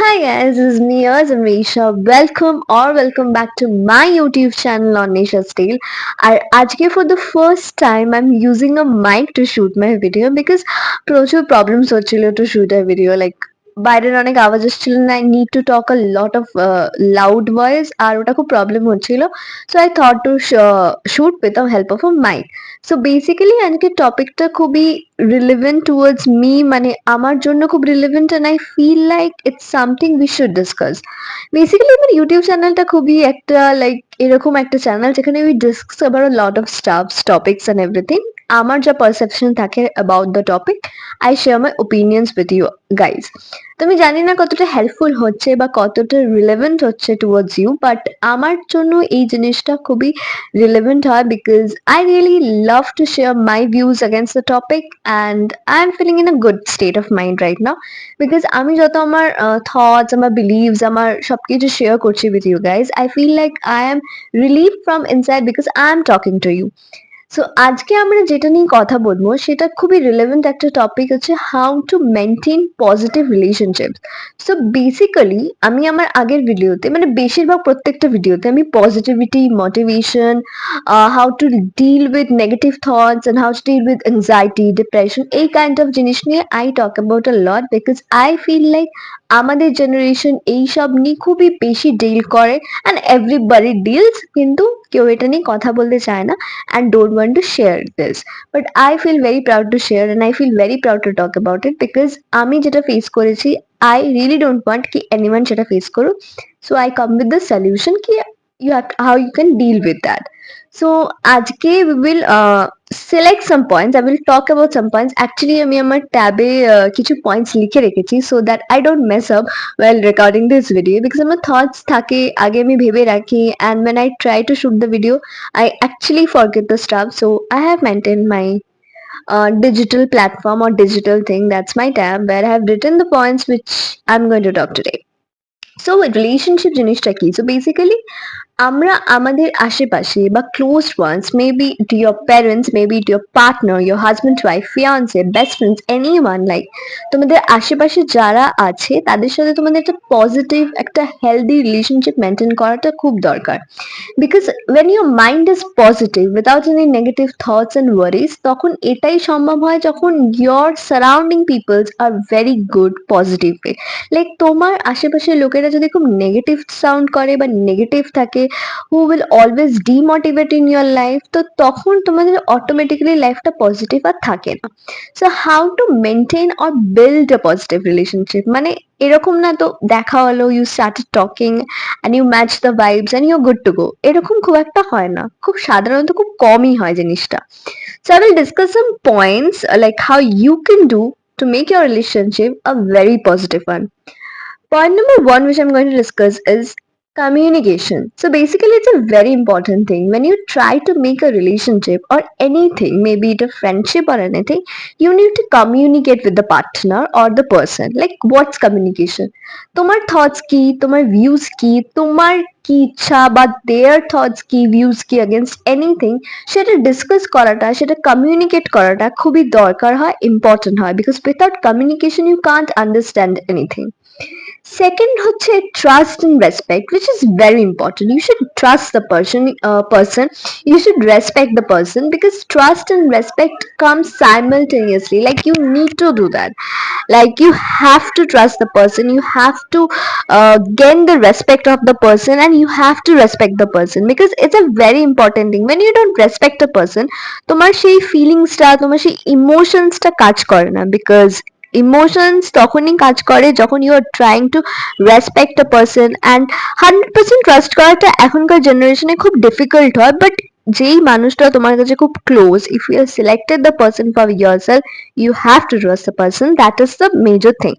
Hi guys, this is me, Amisha. Welcome back to my YouTube channel on Nisha's Tale. আর আজকে for the first time I'm using a mic to shoot my video because প্রচুর problems হচ্ছিল to shoot a video like বাইরের অনেক আওয়াজ আসছিল না I need to talk a lot of loud voice আর ওটা খুব প্রবলেম হচ্ছিল so I thought to shoot with the help of a mic. So basically আজকে টপিকটা খুবই relevant towards me মানে আমার জন্য খুব relevant and I feel like it's something we should discuss. Basically আমার ইউটিউব চ্যানেলটা খুবই একটা like এরকম একটা চ্যানেল যেখানে we discuss about a lot of stuffs, topics and everything. আমার যা perception থাকে about the topic, I share my opinions with you guys. তো আমি জানি না কতটা হেল্পফুল হচ্ছে বা কতটা রিলেভেন্ট হচ্ছে টুয়ার্ডস ইউ বাট আমার জন্য এই জিনিসটা খুবই relevant হয় because I really love to share my views against the topic and I'm feeling in a good state of mind right now because আমি যত আমার thoughts আমার beliefs আমার সবকিছু share করছি with you guys I feel like I am relieved from inside because I am talking to you. So আজকে আমরা যেটা নিয়ে কথা বলবো সেটা খুবই রিলেভেন্ট একটা টপিক হচ্ছে how to maintain positive relationships. So basically আমি আমার আগের ভিডিওতে মানে বেশিরভাগ প্রত্যেকটা ভিডিওতে আমি positivity motivation how to deal with negative thoughts and how to deal with anxiety depression এই কাইন্ড অফ জিনিস নিয়ে I talk about a lot because I feel like আমাদের জেনারেশন এইসব নিয়ে খুবই বেশি ডিল করে অ্যান্ড এভরিবডি ডিলস কিন্তু কেউ এটা নিয়ে কথা বলতে চায় না and don't want to share this. But I feel very proud to share and I feel very proud to talk about it because আমি যেটা ফেস করেছি I really don't want কি anyone সেটা ফেস করুক. So I come with the solution কি you have how you can deal with that. So আজকে we will select some points. I will talk about some points. Actually আমি আমার ট্যাবে কিছু points লিখে রেখেছি so that I don't mess up while recording this video because আমার thoughts থাকে আগে আমি ভেবে রাখি and when I try to shoot the video I actually forget the stuff. So I have maintained my digital platform or digital thing. That's my tab where I have written the points which I'm going to talk today. So relationship জিনিসটা কি? So basically আমরা আমাদের আশেপাশে বা close ones maybe to your parents maybe to your partner your husband wife fiance best friends anyone like তোমাদের আশেপাশে যারা আছে তাদের সাথে তোমাদের একটা পজিটিভ একটা হেলদি রিলেশনশিপ মেনটেন করাটা খুব দরকার because when your mind is positive without any negative thoughts and worries তখন এটাই সম্ভব হয় যখন your surrounding peoples are very good positive way like তোমার আশেপাশের লোকেরা যদি খুব নেগেটিভ সাউন্ড করে বা নেগেটিভ থাকে who will always demotivate in your life তো তখন তোমাদের অটোমেটিক্যালি লাইফটা পজিটিভ আর থাকে না so how to maintain or build a positive relationship মানে এরকম না তো দেখা হলো you started talking and you match the vibes and you good to go এরকম খুব একটা হয় না খুব সাধারণত খুব কমই হয় জিনিসটা so I will discuss some points like how you can do to make your relationship a very positive one. Point number one, which I'm going to discuss, is communication. So basically, it's a very important thing. When you try to make a relationship or anything, maybe it a friendship or anything, you need to communicate with the partner or the person. Like, what's communication? তোমার thoughts কি, তোমার views কি, তোমার কি ইচ্ছা বা their thoughts কি, views কি against anything, সেটা discuss করাটা, সেটা communicate করাটা খুবই দরকার হয়, important হয়. Because without communication, you can't understand anything. Second হচ্ছে trust and respect which is very important. You should trust the person, you should respect the person because trust and respect come simultaneously, like you need to do that, like you have to trust the person, you have to gain the respect of the person and you have to respect the person because it's a very important thing. When you don't respect a person তোমার সেই ফিলিংসটা তোমার সেই ইমোশনসটা কাজ করে না because emotions তখনই কাজ করে যখন you are trying to respect a person and 100% trust করাটা এখনকার জেনারেশনে খুব ডিফিকাল্ট হয় বাট যেই মানুষটা তোমার কাছে খুব close if you are selected the person for yourself you have to trust the person. That is the major thing.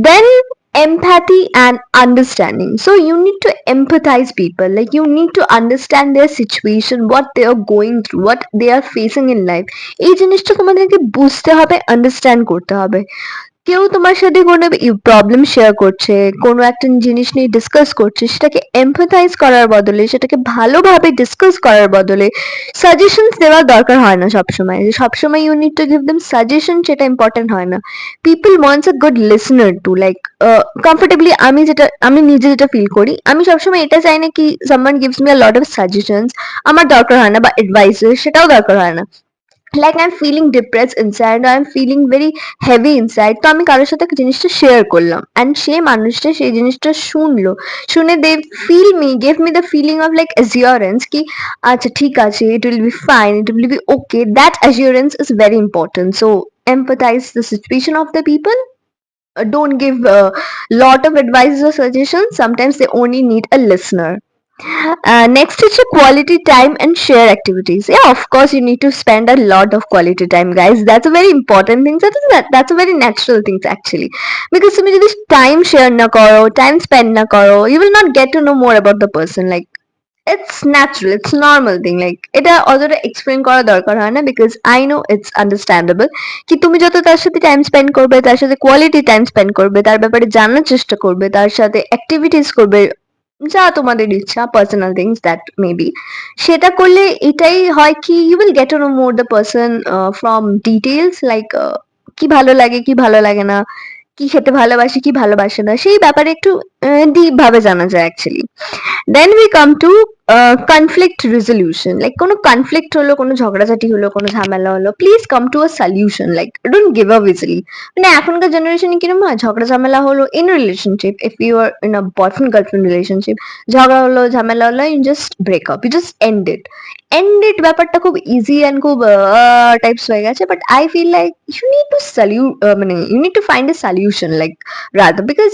Then empathy and understanding. So you need to empathize people, like you need to understand their situation, what they are going through, what they are facing in life. এই জিনিসটা তোমাদেরকে বুঝতে হবে, understand করতে হবে কেউ তোমার সাথে কোনো প্রবলেম শেয়ার করছে, কোনো একটা জিনিস নিয়ে ডিসকাস করছে, সেটাকে এমপ্যাথাইজ করার বদলে, সেটাকে ভালোভাবে ডিসকাস করার বদলে সাজেশনস দেওয়ার দরকার হয় না সবসময়। সবসময় you need to give them suggestion, সেটা ইম্পর্টেন্ট হয় না। People wants a good listener to, like comfortably. আমি নিজে যেটা ফিল করি, আমি সবসময় এটা চাই না কি someone gives me a lot of suggestions, আমার দরকার হয় না, বা অ্যাডভাইসেস, সেটাও দরকার হয় না। Like I am feeling depressed inside, I am feeling very heavy inside, তো আমি কারোর সাথে জিনিসটা শেয়ার করলাম, অ্যান্ড সেই মানুষটা সেই জিনিসটা শুনলো, শুনে they feel me, gave me the feeling of like assurance কি আচ্ছা ঠিক আছে, it will be fine, it will be okay. That assurance is very important. So empathize the situation of the people. Don't give a lot of advice or suggestions. Sometimes they only need a listener. Next is your quality time and share activities. Yeah, of course, you need to spend a lot of quality time, guys. That's a very important thing. That's a very natural thing, actually. Because তুমি যদি time share না করো, time spend না করো, you will not get to know more about the person. Like, it's natural, it's normal thing. Like, এটা অতটা explain করা দরকার হয় না, because I know it's understandable কি তুমি যত তার সাথে time spend করবে, তার সাথে quality time spend করবে, তার ব্যাপারে জানার চেষ্টা করবে, তার সাথে activities করবে, যা তোমাদের ইচ্ছা, personal things that may be, সেটা করলে এটাই হয় কি you will get to know more the person from details, like কি ভালো লাগে কি ভালো লাগে না, কি খেতে ভালোবাসে কি ভালোবাসে না, সেই ব্যাপারে একটু ডিপ ভাবে জানা যায় actually. Then we come to conflict resolution. Like কোনো কনফ্লিক্ট হলো, কোনো ঝগড়াঝাটি হলো, কোনো ঝামেলা হলো, please come to a solution, like don't give up easily. মানে এখনকার জেনারেশনে কিরকম হয়, ঝগড়া ঝামেলা হলো in relationship, if you are in a boyfriend girlfriend relationship, ঝগড়া হলো ঝামেলা হলো, you just break up, you just end it ব্যাপারটা খুব ইজি অ্যান্ড খুব টাইপস হয়ে গেছে। But I feel like you need to মানে you need to find a solution, like rather, because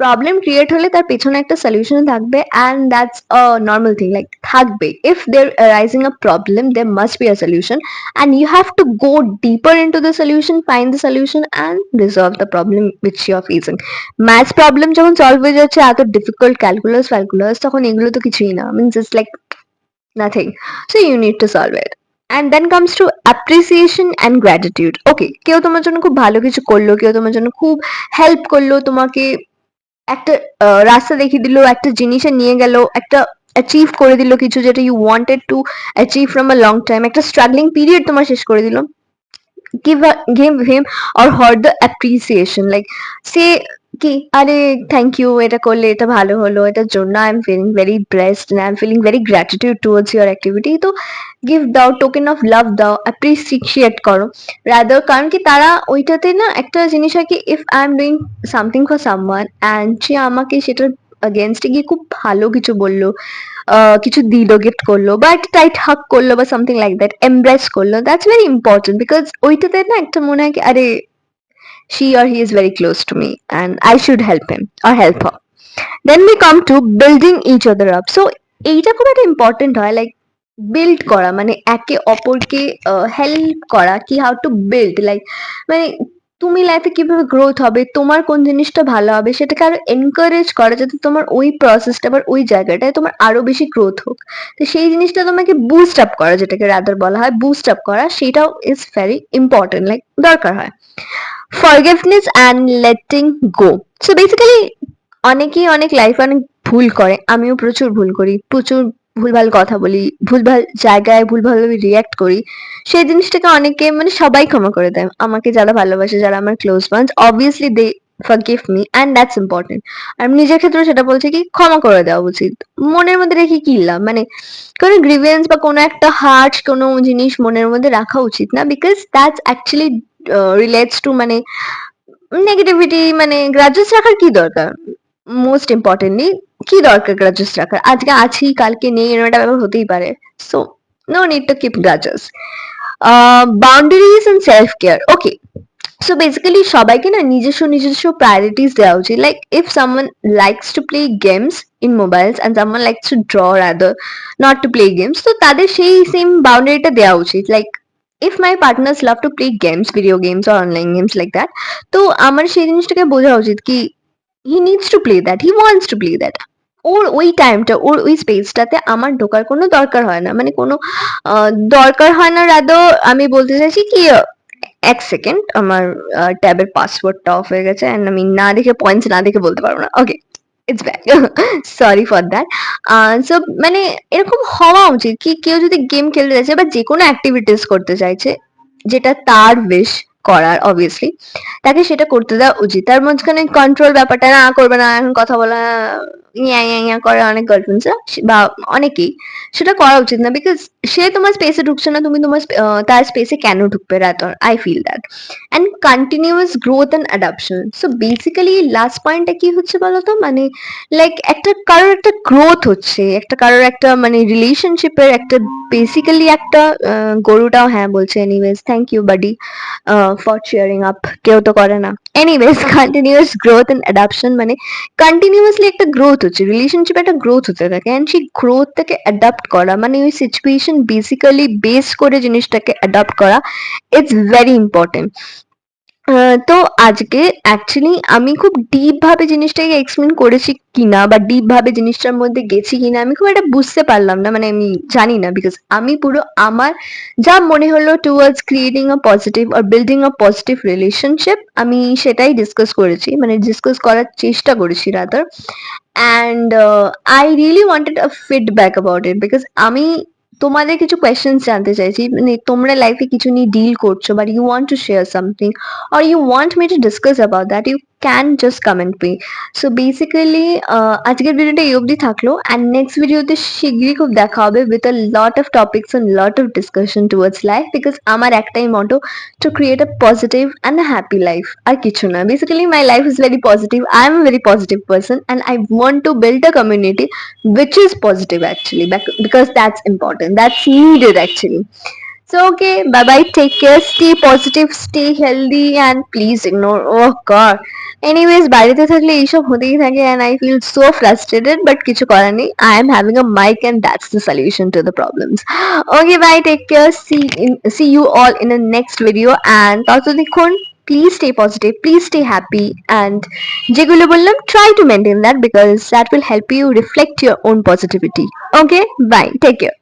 problem create হলে তার পেছনে একটা সলিউশন থাকবে, and that's a normal thing. Like থাকবে, if there arising a problem there must be a solution, and you have to go deeper in to the solution, find the solution and resolve the problem which you are facing. Maths problem যখন solve হয়ে যাচ্ছে এত difficult, calculus ফ্যালকুলাস, তখন এগুলো তো কিছুই না, means it's like nothing. So you need to solve it. And then comes to appreciation and gratitude. Okay, কেউ তোমার জন্য খুব ভালো কিছু করলো, কেউ তোমার জন্য খুব হেল্প করলো, তোমাকে একটা রাস্তা দেখিয়ে দিল, একটা জিনিসে নিয়ে গেল, একটা অ্যাচিভ করে দিল কিছু যেটা you wanted to achieve from a long time, একটা স্ট্রাগলিং পিরিয়ড তোমার শেষ করে দিল। give him or her the appreciation, like say কি আরে থ্যাংক ইউ, এটা করলে এটা ভালো হলো, এটার জন্য I am feeling very blessed and I am feeling very gratitude towards your activity. তো গিভ দাও, টোকেন অফ লাভ দাও, অ্যাপ্রিসিয়েট করো রাদার। কারণ কি তারা ওইটাতে না একটা জিনিস হয় কি, if I am doing something for someone and সে আমাকে সেটার against এ গিয়ে খুব ভালো কিছু বললো, কিছু দিল, গিফট করলো, বা একটা টাইট হাগ করলো, বা সামথিং লাইক দ্যাট, এমব্রেস করলো, দ্যাটস ভেরি ইম্পর্টেন্ট, বিকজ ওইটাতে না একটা মনে হয় কি আরে she or he is very close to me and I should help him or help her. Then we come to building each other up. So এইটা খুব একটা ইম্পর্টেন্ট হয়, লাইক বিল্ড করা মানে একে অপরকে হেল্প করা, কি হাউ টু বিল্ড, লাইক মানে তুমি লাইফে কিভাবে গ্রোথ হবে, তোমার কোন জিনিসটা ভালো হবে, সেটাকে আরো এনকারেজ করা, যাতে তোমার ওই প্রসেসটা বা ওই জায়গাটায় তোমার আরো বেশি গ্রোথ হোক। তো সেই জিনিসটা তোমাকে বুস্ট আপ করা, যেটাকে রাদার বলা হয় বুস্ট আপ করা, সেটাও ইজ ভেরি ইম্পর্টেন্ট, লাইক দরকার হয়। Forgiveness and letting go. So basically অনেকেই অনেক লাইফে অনেক ভুল করে, আমিও প্রচুর ভুল করি, প্রচুর ভুলভাল কথা বলি, ভুলভাল জায়গায় ভুলভালভাবে রিয়াক্ট করি। সেই জিনিসটাকে অনেকে মানে সবাই ক্ষমা করে দেয় আমাকে, যারা ভালোবাসে, যারা আমার close ones, obviously they forgive me and that's important. আর আমি নিজের ক্ষেত্রে সেটা বলছি কি ক্ষমা করে দেওয়া উচিত। মনের মধ্যে রেখে কি লাভ, মানে কোনো গ্রিভেন্স বা কোনো একটা হার্ট কোনো জিনিস মনের মধ্যে রাখা উচিত না, because that's actually relates to মানে নেগেটিভিটি। মানে গ্রাজেস রাখার কি দরকার, মোস্ট ইম্পর্টেন্টলি কি দরকার গ্রাজেস রাখার, আজকে আছি কালকে নেই, এরকম একটা ব্যাপার হতেই পারে। So no need to keep grudges. Boundaries and self care. Okay, so basically সবাইকে না নিজস্ব নিজস্ব প্রায়োরিটিস দেওয়া উচিত। Like if someone likes to play games in mobiles and someone likes to draw rather not to play games, তো তাদের সেই same বাউন্ডারিটা দেওয়া উচিত। Like if my partners love to play games, video games or online games like that, তো আমার সেই জিনিসটাকে বোঝা উচিত কি he needs to play that, he wants to play that, ওর ওই টাইমটা, ওর ওই স্পেসটাতে আমার ঢোকার কোনো দরকার হয় না, মানে কোনো দরকার হয় না, রাদো আমি বলতে চাইছি কি এক সেকেন্ড, আমার ট্যাবের পাসওয়ার্ডটা অফ হয়ে গেছে এন্ড আমি না দেখে পয়েন্টস না দেখে বলতে পারবো না। Okay, it's back. Sorry for that. So মানে এরকম হওয়া উচিত কি কেউ যদি গেম খেলতে চাইছে বা যে কোনো অ্যাক্টিভিটিস করতে চাইছে যেটা তার উইশ করার, অবভিয়াসলি তাকে সেটা করতে দেওয়া উচিত। তার মাঝখানে কন্ট্রোল ব্যাপারটা না করবে না, এখন কথা বলা ইয়া ইয়া ইয়া করে অনেক গার্লফ্রেন্ডসরা বা অনেকেই, সেটা করা উচিত না। বিকজ সে তোমার স্পেসে ঢুকছে না, তুমি তোমার তার স্পেসে কেন ঢুকবে? Rather I feel that. And continuous growth and adaptation. So basically last পয়েন্টটা কি হচ্ছে বলতো, মানে লাইক একটা কারোর একটা গ্রোথ হচ্ছে, একটা কারোর একটা মানে রিলেশনশিপের একটা বেসিক্যালি একটা গরুটাও হ্যাঁ বলছে, anyways thank you buddy for cheering up, কেউ তো করে না। Anyways continuous growth and adaption মানে কন্টিনিউয়াসলি একটা গ্রোথ হচ্ছে, রিলেশনশিপে একটা গ্রোথ হতে থাকে অ্যান্ড সেই গ্রোথটাকে অ্যাডাপ্ট করা, মানে ওই সিচুয়েশন বেসিক্যালি বেস করে জিনিসটাকে অ্যাডাপ্ট করা, ইটস ভেরি ইম্পর্টেন্ট। তো আজকে অ্যাকচুয়ালি আমি খুব ডিপ ভাবে জিনিসটাকে এক্সপ্লেন করেছি কিনা বা ডিপ ভাবে জিনিসটার মধ্যে গেছি কিনা আমি খুব একটা বুঝতে পারলাম না, মানে আমি জানি না। বিকজ আমি পুরো আমার যা মনে হলো টুয়ার্ডস ক্রিয়েটিং আ পজিটিভ আর বিল্ডিং আ পজিটিভ রিলেশনশিপ, আমি সেটাই ডিসকাস করেছি, মানে ডিসকাস করার চেষ্টা করেছি rather. And I really wanted a feedback about it, because আমি তোমাদের কিছু কোয়েশ্চেন্স জানতে চাইছি, মানে তোমরা লাইফে কিছু নিয়ে ডিল করছো but you want to share something or you want me to discuss about that, you can just comment me. So basically আজকের ভিডিওটা এই অবধি থাকলো and next ভিডিওতে শীঘ্রই খুব দেখা হবে with a lot of topics and lot of discussion towards life, because আমার একটাই motto to create a positive and a happy life, আর কিছু না। Basically my life is very positive, I am a very positive person and I want to build a community which is positive actually, because that's important, that's needed actually. So okay, bye bye, take care, stay positive, stay healthy and please ignore, oh god. Anyways, বাড়িতে থাকলে এইসব হতেই থাকে and I feel so frustrated, but কিছু করার নেই, I am having a mic and that's the solution to the problems. Okay, bye, take care, see you all in the next video and ততক্ষণ please stay positive, please stay happy and যেগুলো বললাম try to maintain that, because that will help you reflect your own positivity. Okay, bye, take care.